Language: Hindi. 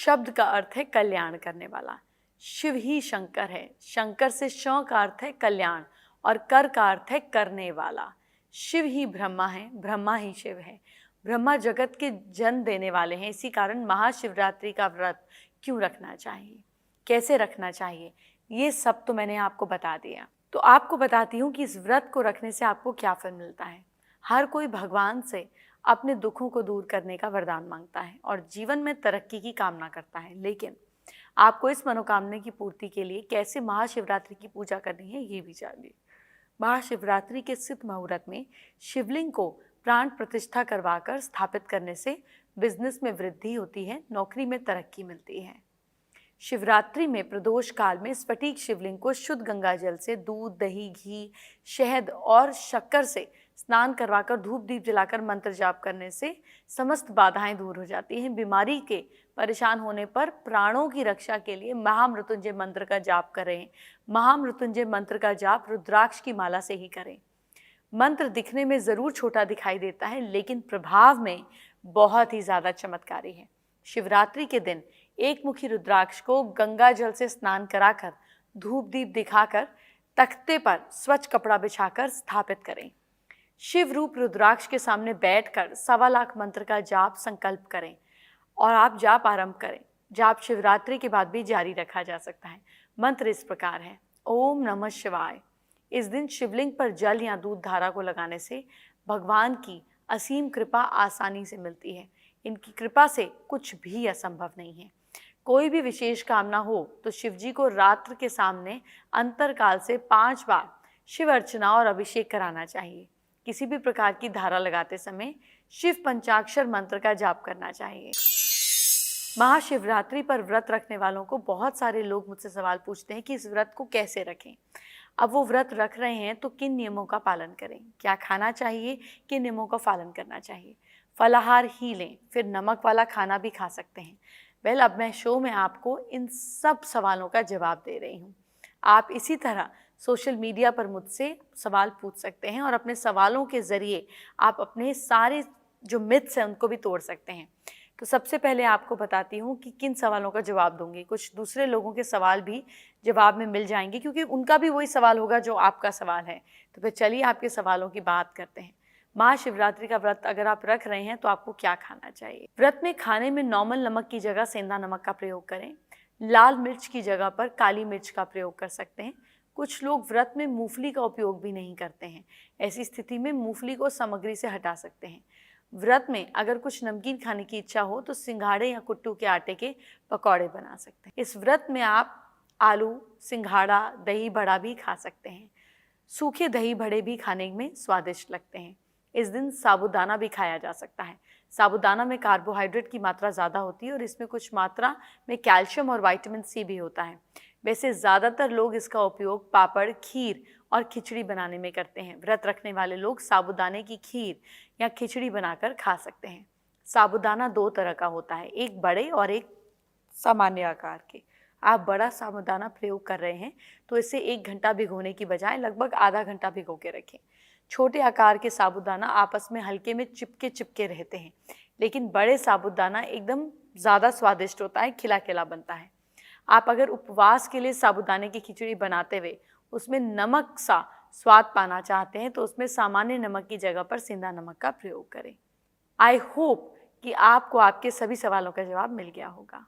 शब्द का अर्थ है कल्याण करने वाला। शिव ही शंकर है, शंकर से शौ का अर्थ है कल्याण और कर का अर्थ है करने वाला। शिव ही ब्रह्मा है, ब्रह्मा ही शिव है। ब्रह्मा जगत के जन्म देने वाले हैं, इसी कारण महाशिवरात्रि का व्रत क्यों रखना चाहिए, कैसे रखना चाहिए, ये सब तो मैंने आपको बता दिया। तो आपको बताती हूँ कि इस व्रत को रखने से आपको क्या फल मिलता है। हर कोई भगवान से अपने दुखों को दूर करने का वरदान मांगता है और जीवन में तरक्की की कामना करता है, लेकिन आपको इस मनोकामना की पूर्ति के लिए कैसे महाशिवरात्रि की पूजा करनी है ये भी जानिए। महाशिवरात्रि के सिद्ध मुहूर्त में शिवलिंग को प्राण प्रतिष्ठा करवाकर स्थापित करने से बिजनेस में वृद्धि होती है, नौकरी में तरक्की मिलती है। शिवरात्रि में प्रदोष काल में स्फटिक शिवलिंग को शुद्ध गंगा जल से दूध, दही, घी, शहद और शक्कर से स्नान करवाकर धूप दीप जलाकर मंत्र जाप करने से समस्त बाधाएं दूर हो जाती हैं। बीमारी के परेशान होने पर प्राणों की रक्षा के लिए महामृत्युंजय मंत्र का जाप करें। महामृत्युंजय मंत्र का जाप रुद्राक्ष की माला से ही करें। मंत्र दिखने में ज़रूर छोटा दिखाई देता है, लेकिन प्रभाव में बहुत ही ज़्यादा चमत्कारी है। शिवरात्रि के दिन एक मुखी रुद्राक्ष को गंगा जल से स्नान कराकर धूप दीप दिखाकर तख्ते पर स्वच्छ कपड़ा बिछाकर स्थापित करें। शिव रूप रुद्राक्ष के सामने बैठकर 1.25 लाख मंत्र का जाप संकल्प करें और आप जाप आरंभ करें। जाप शिवरात्रि के बाद भी जारी रखा जा सकता है। मंत्र इस प्रकार है, ओम नमः शिवाय। इस दिन शिवलिंग पर जल या दूध धारा को लगाने से भगवान की असीम कृपा आसानी से मिलती है। इनकी कृपा से कुछ भी असंभव नहीं है। कोई भी विशेष कामना हो तो शिव जी को रात्र के सामने अंतरकाल से 5 बार शिव अर्चना और अभिषेक कराना चाहिए। किसी भी प्रकार की धारा लगाते समय शिव पंचाक्षर मंत्र का जाप करना चाहिए। महाशिवरात्रि पर व्रत रखने वालों को बहुत सारे लोग मुझसे सवाल पूछते हैं कि इस व्रत को कैसे रखें। अब वो व्रत रख रहे हैं तो किन नियमों का पालन करें, क्या खाना चाहिए, किन नियमों का पालन करना चाहिए। फलाहार ही लें, फिर नमक वाला खाना भी खा सकते हैं। अब मैं शो में आपको इन सब सवालों का जवाब दे रही हूँ। आप इसी तरह सोशल मीडिया पर मुझसे सवाल पूछ सकते हैं और अपने सवालों के ज़रिए आप अपने सारे जो मिथ्स हैं उनको भी तोड़ सकते हैं। तो सबसे पहले आपको बताती हूँ कि किन सवालों का जवाब दूंगी। कुछ दूसरे लोगों के सवाल भी जवाब में मिल जाएंगे, क्योंकि उनका भी वही सवाल होगा जो आपका सवाल है। तो फिर चलिए आपके सवालों की बात करते हैं। महाशिवरात्रि का व्रत अगर आप रख रहे हैं तो आपको क्या खाना चाहिए। व्रत में खाने में नॉर्मल नमक की जगह सेंधा नमक का प्रयोग करें। लाल मिर्च की जगह पर काली मिर्च का प्रयोग कर सकते हैं। कुछ लोग व्रत में मूंगफली का उपयोग भी नहीं करते हैं। ऐसी स्थिति में मूंगफली को सामग्री से हटा सकते हैं। व्रत में अगर कुछ नमकीन खाने की इच्छा हो तो सिंघाड़े या कुट्टू के आटे के पकौड़े बना सकते हैं। इस व्रत में आप आलू, सिंघाड़ा, दही बड़ा भी खा सकते हैं। सूखे दही बड़े भी खाने में स्वादिष्ट लगते हैं। इस दिन साबूदाना भी खाया जा सकता है। साबूदाना में कार्बोहाइड्रेट की मात्रा ज़्यादा होती है और इसमें कुछ मात्रा में कैल्शियम और विटामिन सी भी होता है। वैसे ज़्यादातर लोग इसका उपयोग पापड़, खीर और खिचड़ी बनाने में करते हैं। व्रत रखने वाले लोग साबूदाने की खीर या खिचड़ी बनाकर खा सकते हैं। साबूदाना 2 तरह का होता है, एक बड़े और एक सामान्य आकार के। आप बड़ा साबूदाना प्रयोग कर रहे हैं तो इसे 1 घंटा भिगोने की बजाय लगभग आधा घंटा भिगो के रखें। छोटे आकार के साबूदाना आपस में हल्के में चिपके रहते हैं, लेकिन बड़े साबूदाना एकदम ज़्यादा स्वादिष्ट होता है, खिला खिला बनता है। आप अगर उपवास के लिए साबूदाने की खिचड़ी बनाते हुए उसमें नमक सा स्वाद पाना चाहते हैं तो उसमें सामान्य नमक की जगह पर सेंधा नमक का प्रयोग करें। आई होप कि आपको आपके सभी सवालों का जवाब मिल गया होगा।